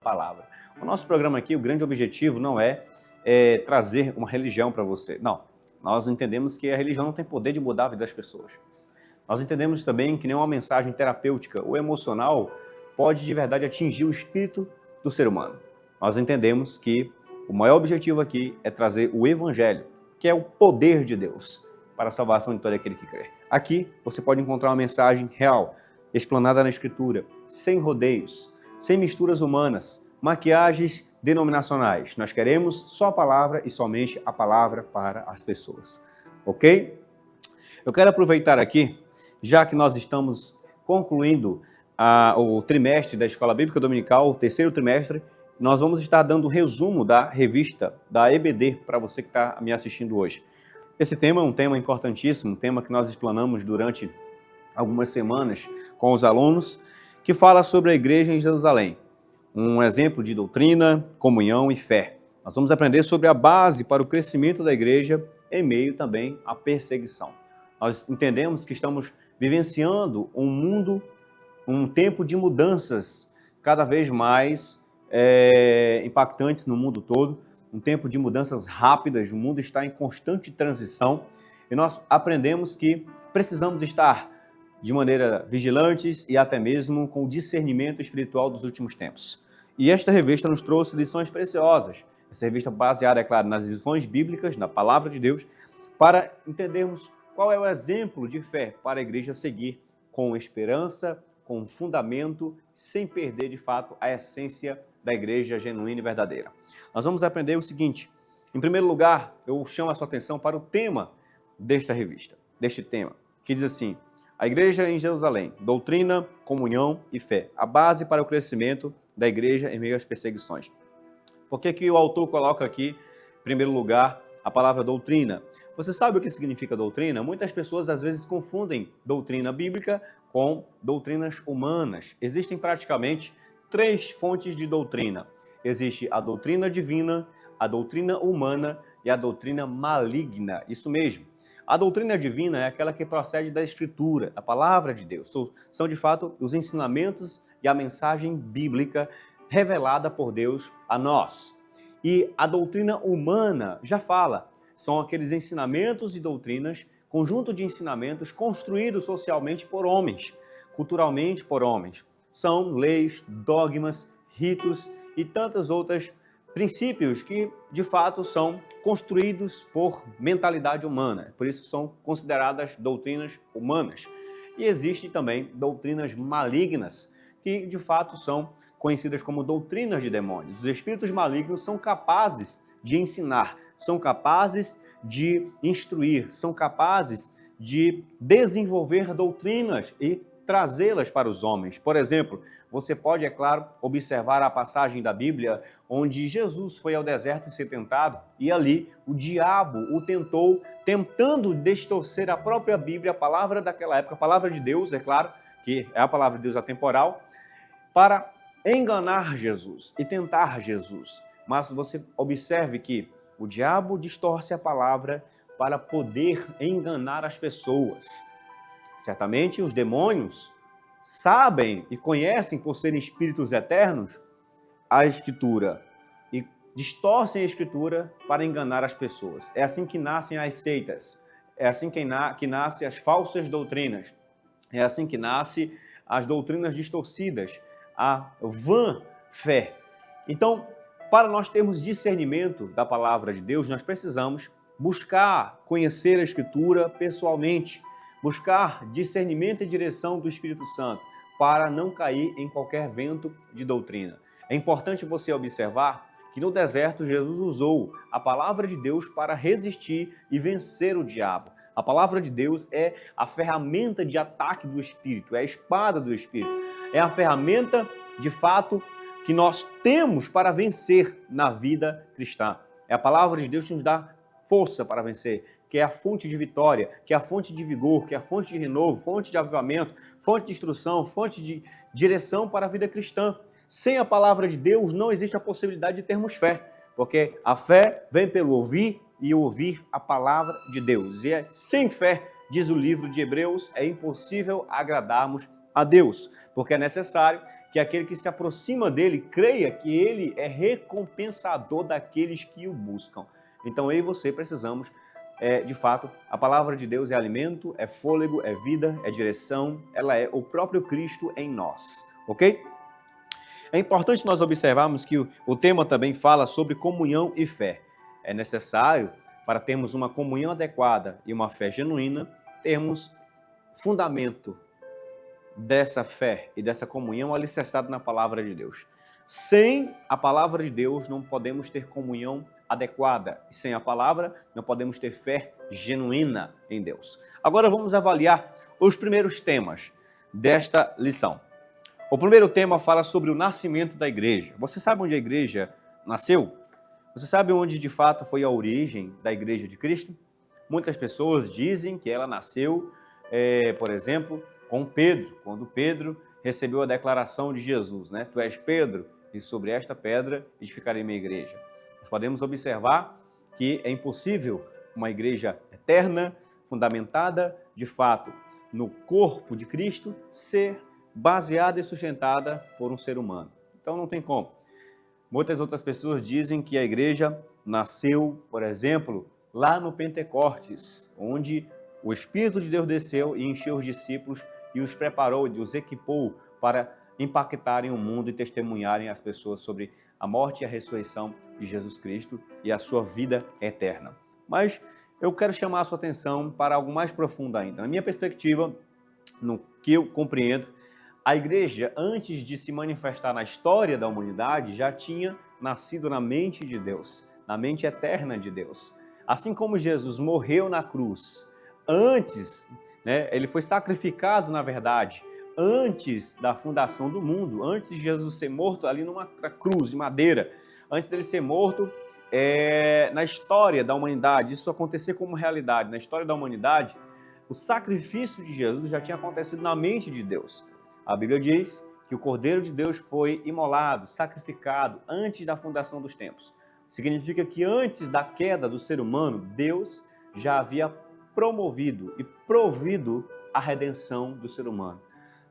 palavra. O nosso programa aqui, o grande objetivo não é trazer uma religião para você. Não, nós entendemos que a religião não tem poder de mudar a vida das pessoas. Nós entendemos também que nenhuma mensagem terapêutica ou emocional pode de verdade atingir o espírito do ser humano. Nós entendemos que o maior objetivo aqui é trazer o Evangelho, que é o poder de Deus para a salvação de todo aquele que crê. Aqui você pode encontrar uma mensagem real, explanada na Escritura, sem rodeios, sem misturas humanas, maquiagens denominacionais. Nós queremos só a palavra e somente a palavra para as pessoas. Ok? Eu quero aproveitar aqui, já que nós estamos concluindo o trimestre da Escola Bíblica Dominical, o terceiro trimestre, nós vamos estar dando um resumo da revista da EBD para você que está me assistindo hoje. Esse tema é um tema importantíssimo, um tema que nós explanamos durante algumas semanas com os alunos, que fala sobre a igreja em Jerusalém. Um exemplo de doutrina, comunhão e fé. Nós vamos aprender sobre a base para o crescimento da igreja em meio também à perseguição. Nós entendemos que estamos vivenciando um mundo, um tempo de mudanças cada vez mais impactantes no mundo todo, um tempo de mudanças rápidas, o mundo está em constante transição e nós aprendemos que precisamos estar de maneira vigilantes e até mesmo com o discernimento espiritual dos últimos tempos. E esta revista nos trouxe lições preciosas, essa revista baseada, é claro, nas lições bíblicas, na palavra de Deus, para entendermos qual é o exemplo de fé para a igreja seguir com esperança, com fundamento, sem perder de fato a essência da igreja genuína e verdadeira. Nós vamos aprender o seguinte: em primeiro lugar, eu chamo a sua atenção para o tema desta revista, deste tema, que diz assim: a igreja em Jerusalém, doutrina, comunhão e fé, a base para o crescimento da igreja em meio às perseguições. Por que o autor coloca aqui, em primeiro lugar, a palavra doutrina? Você sabe o que significa doutrina? Muitas pessoas às vezes confundem doutrina bíblica com doutrinas humanas. Existem praticamente 3 fontes de doutrina. Existe a doutrina divina, a doutrina humana e a doutrina maligna. Isso mesmo. A doutrina divina é aquela que procede da Escritura, da palavra de Deus. São de fato os ensinamentos e a mensagem bíblica revelada por Deus a nós. E a doutrina humana já fala, são aqueles ensinamentos e doutrinas, conjunto de ensinamentos construídos socialmente por homens, culturalmente por homens. São leis, dogmas, ritos e tantas outras princípios que, de fato, são construídos por mentalidade humana. Por isso são consideradas doutrinas humanas. E existem também doutrinas malignas, que, de fato, são conhecidas como doutrinas de demônios. Os espíritos malignos são capazes de ensinar, são capazes de instruir, são capazes de desenvolver doutrinas e trazê-las para os homens. Por exemplo, você pode, é claro, observar a passagem da Bíblia onde Jesus foi ao deserto ser tentado e ali o diabo o tentou, tentando distorcer a própria Bíblia, a palavra daquela época, a palavra de Deus, é claro, que é a palavra de Deus atemporal, para enganar Jesus e tentar Jesus. Mas você observe que o diabo distorce a palavra para poder enganar as pessoas. Certamente os demônios sabem e conhecem, por serem espíritos eternos, a Escritura e distorcem a Escritura para enganar as pessoas. É assim que nascem as seitas, é assim que nascem as falsas doutrinas, é assim que nascem as doutrinas distorcidas, a vã fé. Então, para nós termos discernimento da palavra de Deus, nós precisamos buscar conhecer a Escritura pessoalmente, buscar discernimento e direção do Espírito Santo, para não cair em qualquer vento de doutrina. É importante você observar que no deserto Jesus usou a palavra de Deus para resistir e vencer o diabo. A palavra de Deus é a ferramenta de ataque do Espírito, é a espada do Espírito, é a ferramenta, de fato, que nós temos para vencer na vida cristã. É a palavra de Deus que nos dá força para vencer, que é a fonte de vitória, que é a fonte de vigor, que é a fonte de renovo, fonte de avivamento, fonte de instrução, fonte de direção para a vida cristã. Sem a palavra de Deus não existe a possibilidade de termos fé, porque a fé vem pelo ouvir e ouvir a palavra de Deus. E sem fé, diz o livro de Hebreus, é impossível agradarmos a Deus, porque é necessário que aquele que se aproxima dele creia que ele é recompensador daqueles que o buscam. Então eu e você precisamos, de fato, a palavra de Deus é alimento, é fôlego, é vida, é direção, ela é o próprio Cristo em nós, ok? É importante nós observarmos que o tema também fala sobre comunhão e fé. É necessário, para termos uma comunhão adequada e uma fé genuína, termos fundamento dessa fé e dessa comunhão alicerçado na palavra de Deus. Sem a palavra de Deus não podemos ter comunhão adequada. E sem a palavra não podemos ter fé genuína em Deus. Agora vamos avaliar os primeiros temas desta lição. O primeiro tema fala sobre o nascimento da igreja. Você sabe onde a igreja nasceu? Você sabe onde de fato foi a origem da igreja de Cristo? Muitas pessoas dizem que ela nasceu, por exemplo, com Pedro, quando Pedro recebeu a declaração de Jesus, né? Tu és Pedro, e sobre esta pedra edificarei minha igreja. Nós podemos observar que é impossível uma igreja eterna, fundamentada, de fato, no corpo de Cristo, ser baseada e sustentada por um ser humano. Então não tem como. Muitas outras pessoas dizem que a igreja nasceu, por exemplo, lá no Pentecostes, onde o Espírito de Deus desceu e encheu os discípulos e os preparou e os equipou para impactarem o mundo e testemunharem às pessoas sobre a morte e a ressurreição de Jesus Cristo e a sua vida eterna. Mas eu quero chamar a sua atenção para algo mais profundo ainda. Na minha perspectiva, no que eu compreendo, a igreja, antes de se manifestar na história da humanidade, já tinha nascido na mente de Deus, na mente eterna de Deus. Assim como Jesus morreu na cruz, antes, ele foi sacrificado, na verdade, antes da fundação do mundo, antes de Jesus ser morto ali numa cruz de madeira, antes dele ser morto na história da humanidade, isso acontecer como realidade, na história da humanidade, o sacrifício de Jesus já tinha acontecido na mente de Deus. A Bíblia diz que o Cordeiro de Deus foi imolado, sacrificado antes da fundação dos tempos. Significa que antes da queda do ser humano, Deus já havia promovido e provido a redenção do ser humano.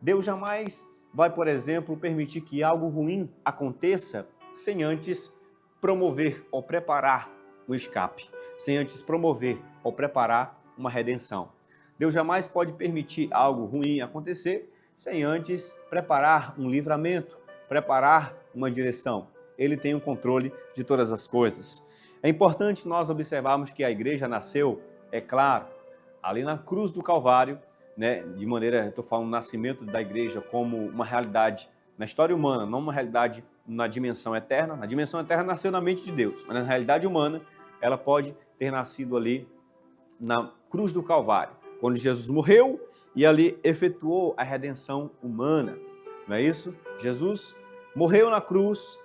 Deus jamais vai, por exemplo, permitir que algo ruim aconteça sem antes promover ou preparar o escape, sem antes promover ou preparar uma redenção. Deus jamais pode permitir algo ruim acontecer sem antes preparar um livramento, preparar uma direção. Ele tem o controle de todas as coisas. É importante nós observarmos que a igreja nasceu, é claro, ali na cruz do Calvário, de maneira, estou falando o nascimento da igreja como uma realidade na história humana, não uma realidade na dimensão eterna. Na dimensão eterna nasceu na mente de Deus, mas na realidade humana ela pode ter nascido ali na cruz do Calvário, quando Jesus morreu e ali efetuou a redenção humana, não é isso? Jesus morreu na cruz,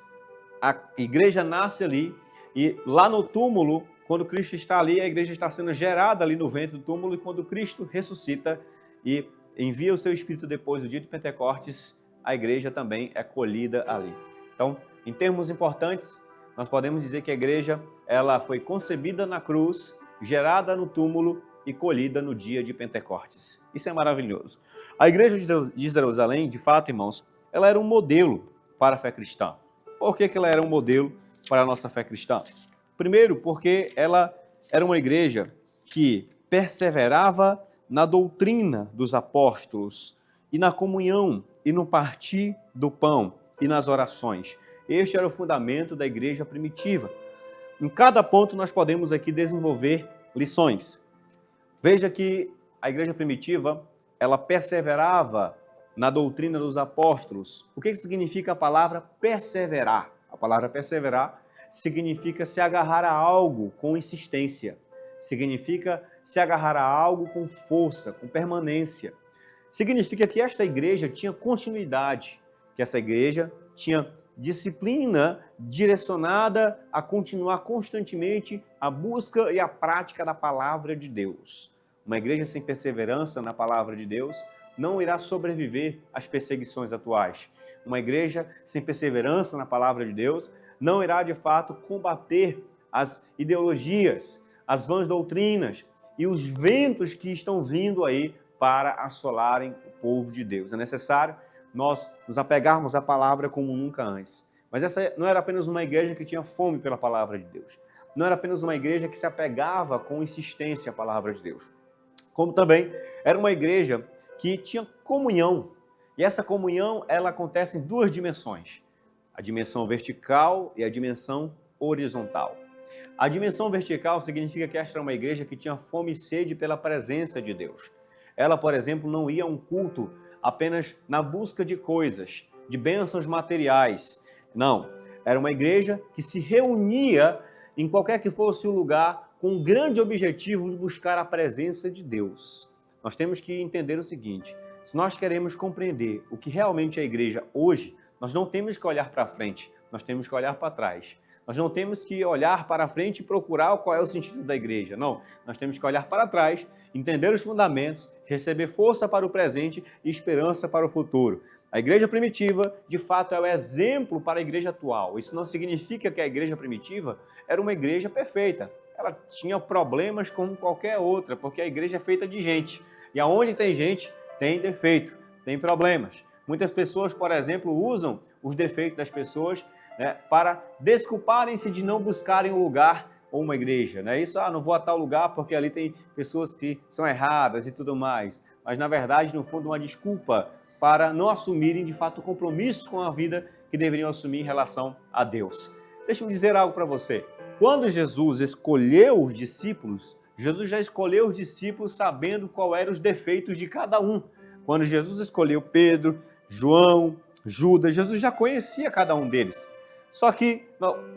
a igreja nasce ali e lá no túmulo, quando Cristo está ali, a igreja está sendo gerada ali no ventre do túmulo e quando Cristo ressuscita e envia o seu Espírito depois do dia de Pentecostes, a igreja também é colhida ali. Então, em termos importantes, nós podemos dizer que a igreja ela foi concebida na cruz, gerada no túmulo e colhida no dia de Pentecostes. Isso é maravilhoso. A igreja de Jerusalém, de fato, irmãos, ela era um modelo para a fé cristã. Por que ela era um modelo para a nossa fé cristã? Primeiro, porque ela era uma igreja que perseverava na doutrina dos apóstolos e na comunhão e no partir do pão e nas orações. Este era o fundamento da igreja primitiva. Em cada ponto nós podemos aqui desenvolver lições. Veja que a igreja primitiva, ela perseverava na doutrina dos apóstolos. O que significa a palavra perseverar? A palavra perseverar significa se agarrar a algo com insistência. Significa se agarrar a algo com força, com permanência. Significa que esta igreja tinha continuidade, que essa igreja tinha disciplina direcionada a continuar constantemente a busca e a prática da palavra de Deus. Uma igreja sem perseverança na palavra de Deus não irá sobreviver às perseguições atuais. Uma igreja sem perseverança na palavra de Deus não irá, de fato, combater as ideologias, as vãs doutrinas e os ventos que estão vindo aí para assolarem o povo de Deus. É necessário nós nos apegarmos à palavra como nunca antes. Mas essa não era apenas uma igreja que tinha fome pela palavra de Deus. Não era apenas uma igreja que se apegava com insistência à palavra de Deus. Como também era uma igreja que tinha comunhão. E essa comunhão, ela acontece em duas dimensões. A dimensão vertical e a dimensão horizontal. A dimensão vertical significa que esta era uma igreja que tinha fome e sede pela presença de Deus. Ela, por exemplo, não ia a um culto apenas na busca de coisas, de bênçãos materiais. Não, era uma igreja que se reunia em qualquer que fosse o lugar com o grande objetivo de buscar a presença de Deus. Nós temos que entender o seguinte, se nós queremos compreender o que realmente é a igreja hoje, nós não temos que olhar para frente, nós temos que olhar para trás. Nós não temos que olhar para frente e procurar qual é o sentido da igreja. Não, nós temos que olhar para trás, entender os fundamentos, receber força para o presente e esperança para o futuro. A igreja primitiva, de fato, é o exemplo para a igreja atual. Isso não significa que a igreja primitiva era uma igreja perfeita. Ela tinha problemas como qualquer outra, porque a igreja é feita de gente. E aonde tem gente, tem defeito, tem problemas. Muitas pessoas, por exemplo, usam os defeitos das pessoas para desculparem-se de não buscarem um lugar ou uma igreja. Isso, não vou a tal lugar porque ali tem pessoas que são erradas e tudo mais. Mas, na verdade, no fundo, uma desculpa para não assumirem, de fato, o compromisso com a vida que deveriam assumir em relação a Deus. Deixa eu dizer algo para você. Quando Jesus escolheu os discípulos, Jesus já escolheu os discípulos sabendo qual eram os defeitos de cada um. Quando Jesus escolheu Pedro, João, Judas, Jesus já conhecia cada um deles. Só que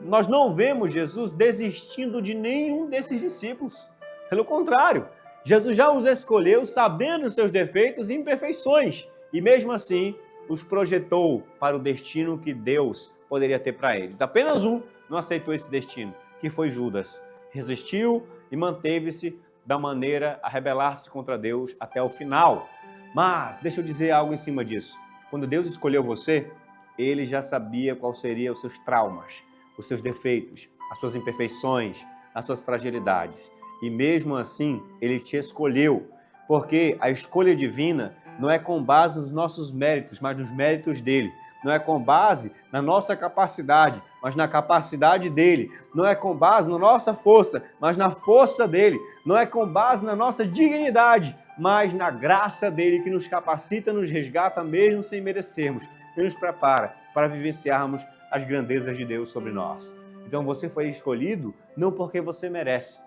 nós não vemos Jesus desistindo de nenhum desses discípulos. Pelo contrário, Jesus já os escolheu sabendo os seus defeitos e imperfeições. E mesmo assim, os projetou para o destino que Deus poderia ter para eles. Apenas um não aceitou esse destino, que foi Judas. Resistiu e manteve-se da maneira a rebelar-se contra Deus até o final. Mas, deixa eu dizer algo em cima disso. Quando Deus escolheu você, Ele já sabia qual seriam os seus traumas, os seus defeitos, as suas imperfeições, as suas fragilidades. E mesmo assim, Ele te escolheu, porque a escolha divina não é com base nos nossos méritos, mas nos méritos dEle. Não é com base na nossa capacidade, mas na capacidade dEle. Não é com base na nossa força, mas na força dEle. Não é com base na nossa dignidade, mas na graça dEle que nos capacita, nos resgata mesmo sem merecermos. E nos prepara para vivenciarmos as grandezas de Deus sobre nós. Então você foi escolhido não porque você merece,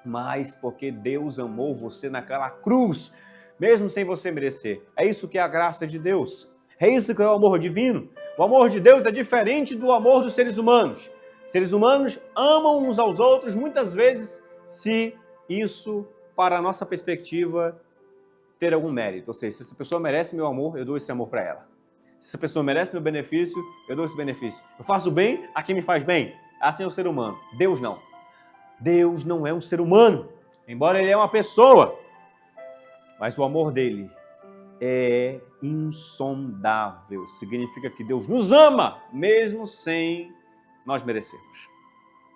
mas porque Deus amou você naquela cruz, mesmo sem você merecer. É isso que é a graça de Deus. É isso que é o amor divino. O amor de Deus é diferente do amor dos seres humanos. Seres humanos amam uns aos outros, muitas vezes, se isso, para a nossa perspectiva, ter algum mérito. Ou seja, se essa pessoa merece meu amor, eu dou esse amor para ela. Se essa pessoa merece meu benefício, eu dou esse benefício. Eu faço bem a quem me faz bem. Assim é o ser humano. Deus não. Deus não é um ser humano, embora Ele é uma pessoa. Mas o amor dele é insondável. Significa que Deus nos ama, mesmo sem nós merecermos.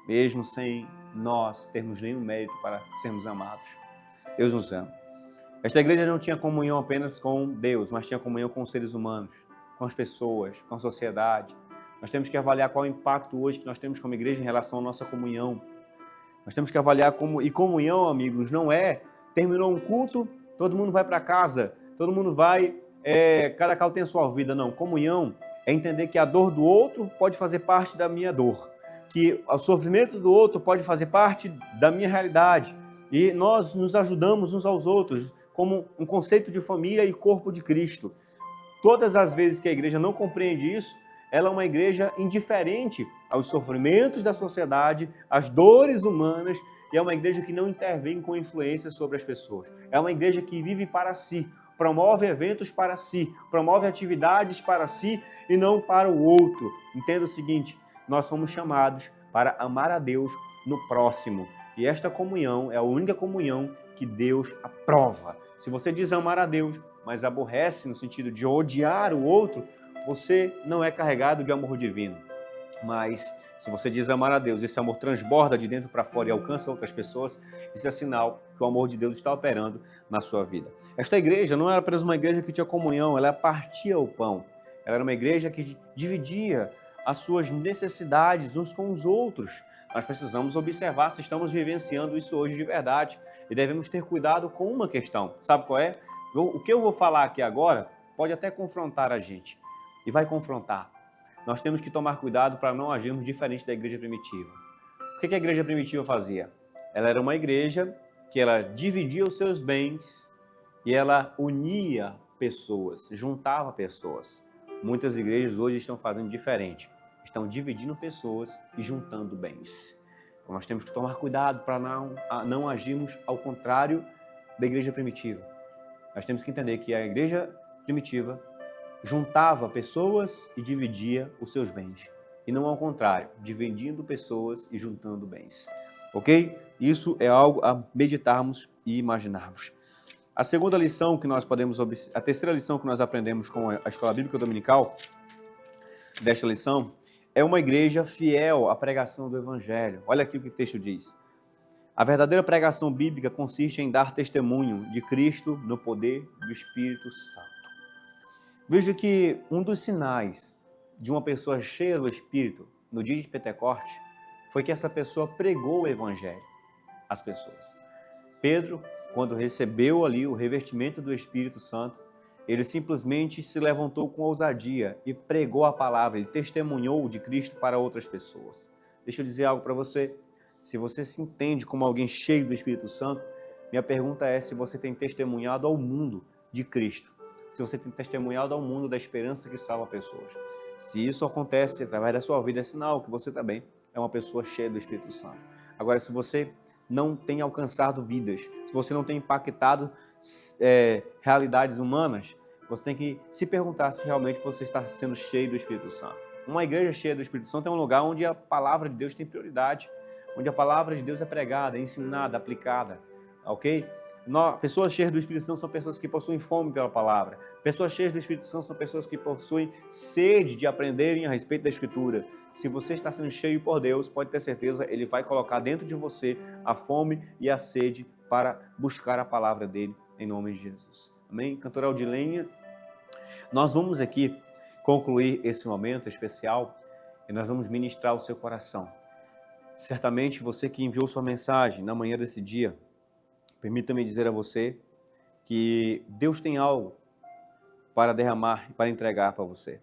Mesmo sem nós termos nenhum mérito para sermos amados. Deus nos ama. Esta igreja não tinha comunhão apenas com Deus, mas tinha comunhão com os seres humanos, com as pessoas, com a sociedade. Nós temos que avaliar qual é o impacto hoje que nós temos como igreja em relação à nossa comunhão. Nós temos que avaliar como... E comunhão, amigos, não é terminou um culto, todo mundo vai para casa, todo mundo vai, cada qual tem a sua vida. Não, comunhão é entender que a dor do outro pode fazer parte da minha dor, que o sofrimento do outro pode fazer parte da minha realidade. E nós nos ajudamos uns aos outros, como um conceito de família e corpo de Cristo. Todas as vezes que a igreja não compreende isso, ela é uma igreja indiferente aos sofrimentos da sociedade, às dores humanas, e é uma igreja que não intervém com influência sobre as pessoas. É uma igreja que vive para si, promove eventos para si, promove atividades para si e não para o outro. Entenda o seguinte, nós somos chamados para amar a Deus no próximo. E esta comunhão é a única comunhão que Deus aprova. Se você diz amar a Deus, mas aborrece no sentido de odiar o outro, você não é carregado de amor divino. Mas se você diz amar a Deus, esse amor transborda de dentro para fora e alcança outras pessoas, isso é sinal que o amor de Deus está operando na sua vida. Esta igreja não era apenas uma igreja que tinha comunhão, ela partia o pão. ela era uma igreja que dividia as suas necessidades uns com os outros. Nós precisamos observar se estamos vivenciando isso hoje de verdade e devemos ter cuidado com uma questão. Sabe qual é? O que eu vou falar aqui agora pode até confrontar a gente e vai confrontar. Nós temos que tomar cuidado para não agirmos diferente da igreja primitiva. O que a igreja primitiva fazia? Ela era uma igreja que ela dividia os seus bens e ela unia pessoas, juntava pessoas. Muitas igrejas hoje estão fazendo diferente. Estão dividindo pessoas e juntando bens. Então nós temos que tomar cuidado para não agirmos ao contrário da igreja primitiva. Nós temos que entender que a igreja primitiva juntava pessoas e dividia os seus bens. E não ao contrário, dividindo pessoas e juntando bens. Ok? Isso é algo a meditarmos e imaginarmos. A segunda lição que nós podemos observar, a terceira lição que nós aprendemos com a Escola Bíblica Dominical, desta lição, é uma igreja fiel à pregação do Evangelho. Olha aqui o que o texto diz. A verdadeira pregação bíblica consiste em dar testemunho de Cristo no poder do Espírito Santo. Veja que um dos sinais de uma pessoa cheia do Espírito no dia de Pentecostes foi que essa pessoa pregou o Evangelho às pessoas. Pedro, quando recebeu ali o revestimento do Espírito Santo, ele simplesmente se levantou com ousadia e pregou a palavra, ele testemunhou de Cristo para outras pessoas. Deixa eu dizer algo para você. Se você se entende como alguém cheio do Espírito Santo, minha pergunta é se você tem testemunhado ao mundo de Cristo. Se você tem testemunhado ao mundo da esperança que salva pessoas. Se isso acontece através da sua vida, é sinal que você também é uma pessoa cheia do Espírito Santo. Agora, se você não tem alcançado vidas, se você não tem impactado realidades humanas, você tem que se perguntar se realmente você está sendo cheio do Espírito Santo. Uma igreja cheia do Espírito Santo é um lugar onde a palavra de Deus tem prioridade, onde a palavra de Deus é pregada, ensinada, aplicada, ok? Pessoas cheias do Espírito Santo são pessoas que possuem fome pela palavra. Pessoas cheias do Espírito Santo são pessoas que possuem sede de aprenderem a respeito da Escritura. Se você está sendo cheio por Deus, pode ter certeza, Ele vai colocar dentro de você a fome e a sede para buscar a palavra dEle, em nome de Jesus. Amém? Cantora Aldilene, nós vamos aqui concluir esse momento especial e nós vamos ministrar o seu coração. Certamente você que enviou sua mensagem na manhã desse dia, permita-me dizer a você que Deus tem algo para derramar e para entregar para você.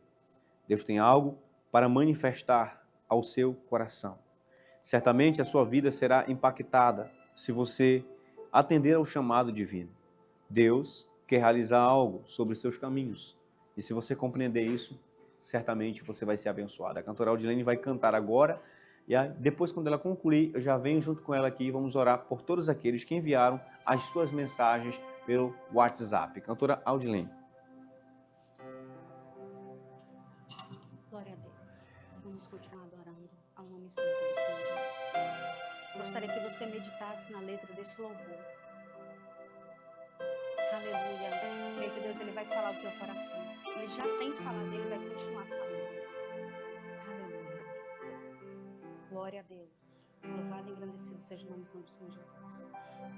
Deus tem algo para manifestar ao seu coração. Certamente a sua vida será impactada se você atender ao chamado divino. Deus quer realizar algo sobre os seus caminhos. E se você compreender isso, certamente você vai ser abençoado. A cantora Aldilene vai cantar agora. E aí, depois, quando ela concluir, eu já venho junto com ela aqui e vamos orar por todos aqueles que enviaram as suas mensagens pelo WhatsApp. Cantora Aldilene. Glória a Deus. Vamos continuar adorando ao nome santo do Senhor Jesus. Gostaria que você meditasse na letra deste louvor. Aleluia. Creio que Deus ele vai falar o teu coração. Ele já tem falado, ele vai continuar falando. Glória a Deus. Louvado e engrandecido seja o nome santo do Senhor Jesus.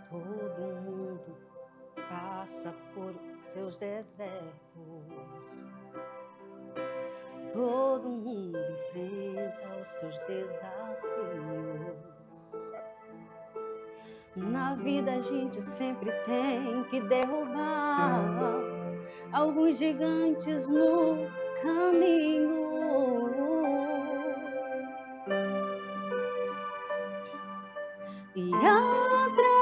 Todo mundo passa por seus desertos. Todo mundo enfrenta os seus desafios. Na vida a gente sempre tem que derrubar alguns gigantes no caminho. E através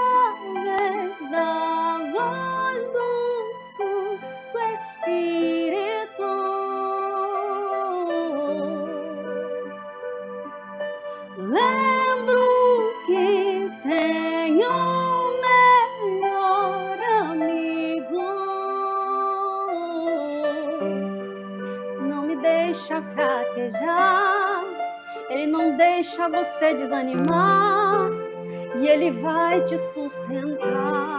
da voz do Santo Espírito, lembro que tenho um melhor amigo. Não me deixa fraquejar, Ele não deixa você desanimar. E Ele vai te sustentar.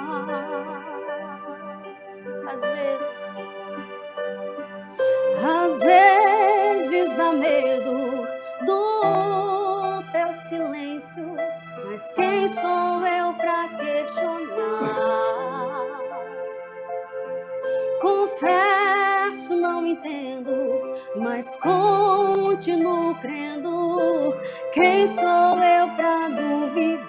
Às vezes dá medo do teu silêncio, mas quem sou eu pra questionar? Confesso não entendo, mas continuo crendo. Quem sou eu para duvidar?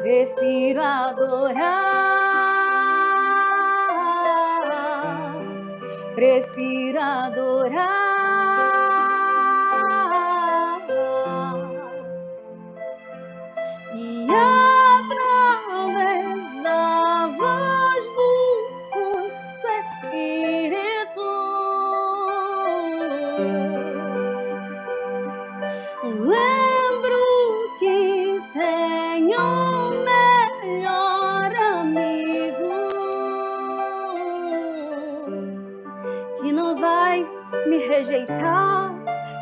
Prefiro adorar, prefiro adorar. E através da voz do Santo Espírito, lembro que tenho um melhor amigo, que não vai me rejeitar,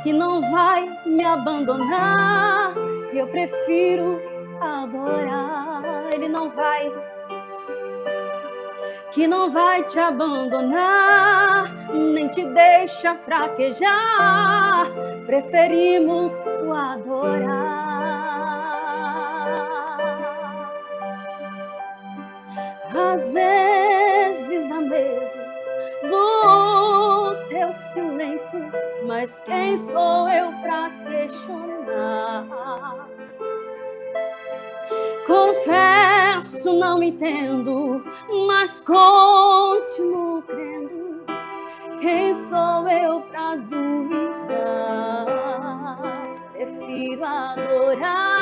que não vai me abandonar. Eu prefiro adorar. Ele não vai, que não vai te abandonar, nem te deixa fraquejar. Preferimos o adorar. Às vezes dá medo do teu silêncio, mas quem sou eu para questionar? Confesso, não entendo, mas continuo crendo. Quem sou eu para duvidar? Prefiro adorar,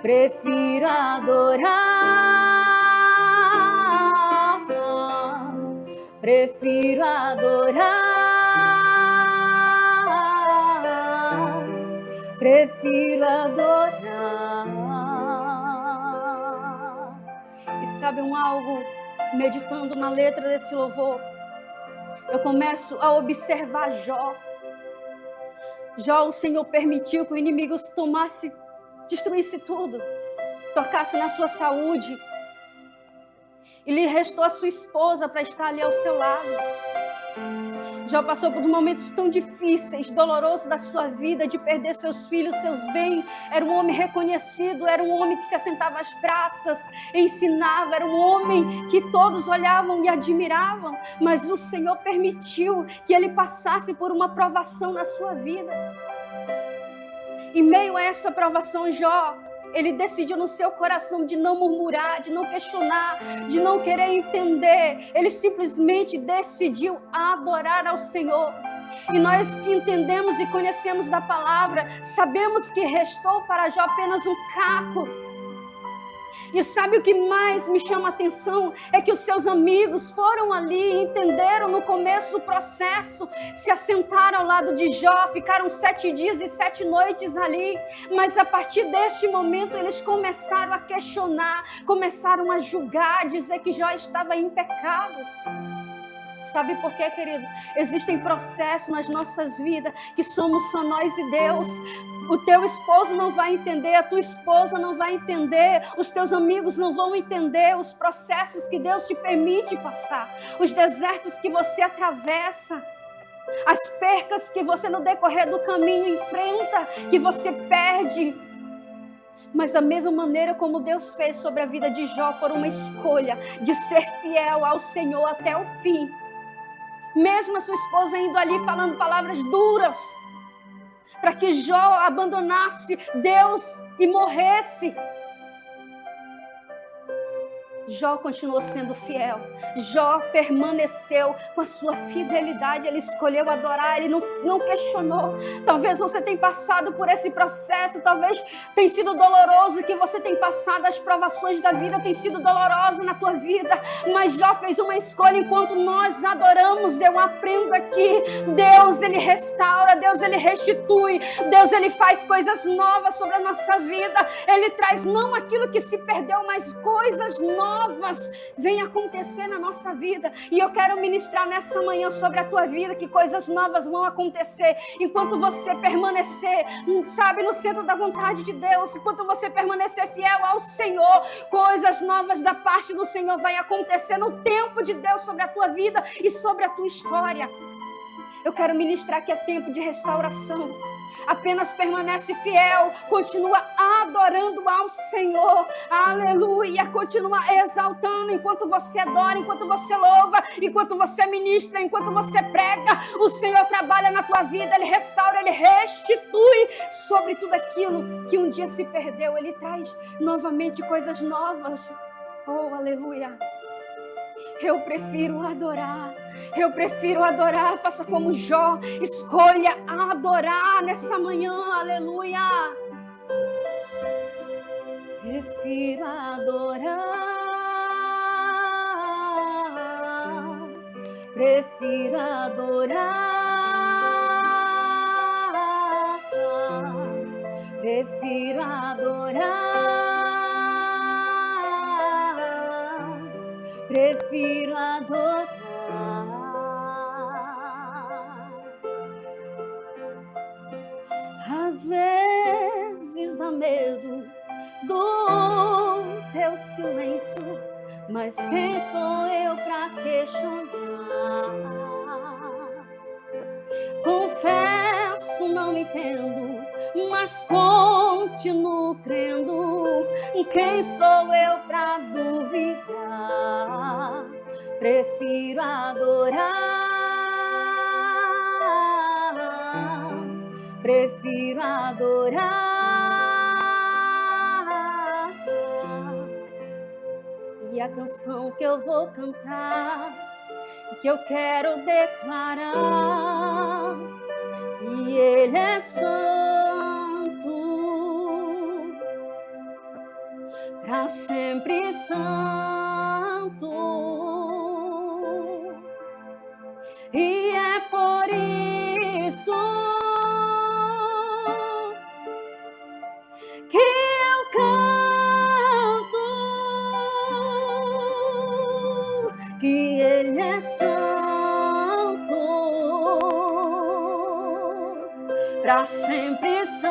prefiro adorar, prefiro adorar. Prefiro adorar. E sabe algo? Meditando na letra desse louvor, eu começo a observar Jó. Jó, o Senhor permitiu que o inimigo destruísse tudo, tocasse na sua saúde, e lhe restou a sua esposa para estar ali ao seu lado. Jó passou por momentos tão difíceis, dolorosos da sua vida, de perder seus filhos, seus bens. Era um homem reconhecido, era um homem que se assentava às praças, ensinava, era um homem que todos olhavam e admiravam. Mas o Senhor permitiu que ele passasse por uma provação na sua vida. Em meio a essa provação, Jó, ele decidiu no seu coração de não murmurar, de não questionar, de não querer entender. Ele simplesmente decidiu adorar ao Senhor. E nós que entendemos e conhecemos a palavra, sabemos que restou para Jó apenas um caco. E sabe o que mais me chama a atenção? É que os seus amigos foram ali, entenderam no começo o processo, se assentaram ao lado de Jó, ficaram 7 dias e 7 noites ali. Mas a partir deste momento eles começaram a questionar, começaram a julgar, dizer que Jó estava em pecado. Sabe por quê, queridos? Existem processos nas nossas vidas que somos só nós e Deus. O teu esposo não vai entender, a tua esposa não vai entender, os teus amigos não vão entender os processos que Deus te permite passar, os desertos que você atravessa, as percas que você no decorrer do caminho enfrenta, que você perde. Mas da mesma maneira como Deus fez sobre a vida de Jó, por uma escolha de ser fiel ao Senhor até o fim, mesmo a sua esposa indo ali falando palavras duras, para que Jó abandonasse Deus e morresse, Jó continuou sendo fiel. Jó permaneceu com a sua fidelidade. Ele escolheu adorar, ele não questionou. Talvez você tenha passado por esse processo, talvez tenha sido doloroso, que você tenha passado, as provações da vida têm sido dolorosas na tua vida, mas Jó fez uma escolha. Enquanto nós adoramos, eu aprendo aqui, Deus, ele restaura, Deus, ele restitui, Deus, ele faz coisas novas sobre a nossa vida. Ele traz não aquilo que se perdeu, mas coisas novas vem acontecer na nossa vida. E eu quero ministrar nessa manhã sobre a tua vida, que coisas novas vão acontecer enquanto você permanecer, sabe, no centro da vontade de Deus. Enquanto você permanecer fiel ao Senhor, coisas novas da parte do Senhor vai acontecer no tempo de Deus sobre a tua vida e sobre a tua história. Eu quero ministrar que é tempo de restauração. Apenas permanece fiel, continua adorando ao Senhor, aleluia, continua exaltando enquanto você adora, enquanto você louva, enquanto você ministra, enquanto você prega, o Senhor trabalha na tua vida, Ele restaura, Ele restitui sobre tudo aquilo que um dia se perdeu, Ele traz novamente coisas novas, oh aleluia. Eu prefiro adorar, faça como Jó, escolha adorar nessa manhã, aleluia. Prefiro adorar, prefiro adorar, prefiro adorar. Prefiro adorar. Às vezes dá medo do teu silêncio, mas quem sou eu para questionar? Confesso, não entendo, mas continuo crendo. Quem sou eu para duvidar? Prefiro adorar, prefiro adorar. E a canção que eu vou cantar, que eu quero declarar, que Ele é santo, para sempre santo, e é por isso que eu canto, que Ele é santo, para sempre santo,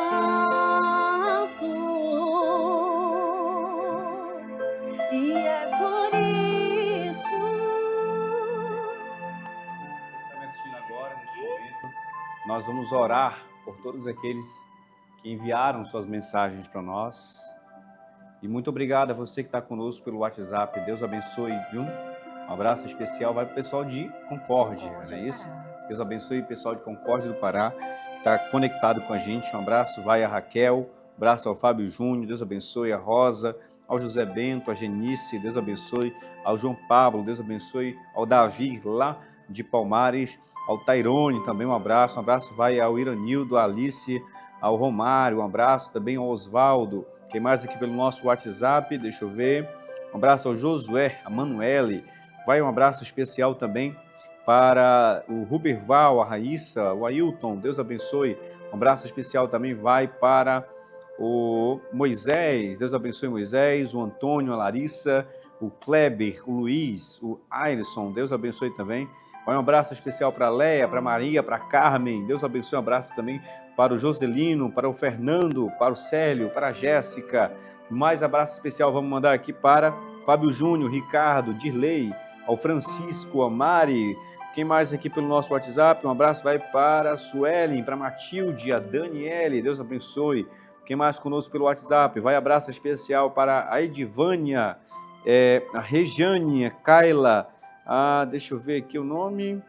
e é por isso. Você que está me assistindo agora, nesse momento, nós vamos orar por todos aqueles que enviaram suas mensagens para nós. E muito obrigado a você que está conosco pelo WhatsApp. Deus abençoe, viu? Um abraço especial vai para o pessoal de Concórdia, não é isso? Deus abençoe o pessoal de Concórdia do Pará, que está conectado com a gente. Um abraço vai a Raquel, um abraço ao Fábio Júnior, Deus abençoe a Rosa, ao José Bento, a Genice, Deus abençoe, ao João Pablo, Deus abençoe, ao Davi, lá de Palmares, ao Tairone também um abraço vai ao Iranildo, à Alice, ao Romário, um abraço também ao Osvaldo. Quem mais aqui pelo nosso WhatsApp? Deixa eu ver. Um abraço ao Josué, a Manuele. Vai um abraço especial também para o Ruberval, a Raíssa, o Ailton, Deus abençoe. Um abraço especial também vai para o Moisés, Deus abençoe Moisés, o Antônio, a Larissa, o Kleber, o Luiz, o Ayrson, Deus abençoe também. Vai um abraço especial para a Leia, para a Maria, para a Carmen, Deus abençoe. Um abraço também para o Joselino, para o Fernando, para o Célio, para a Jéssica. Mais abraço especial vamos mandar aqui para Fábio Júnior, Ricardo, Dirley, ao Francisco, a Mari. Quem mais aqui pelo nosso WhatsApp? Um abraço vai para a Suelen, para a Matilde, a Daniele, Deus abençoe. Quem mais conosco pelo WhatsApp? Vai abraço especial para a Edivânia, a Regiane, a Kaila, deixa eu ver aqui o nome,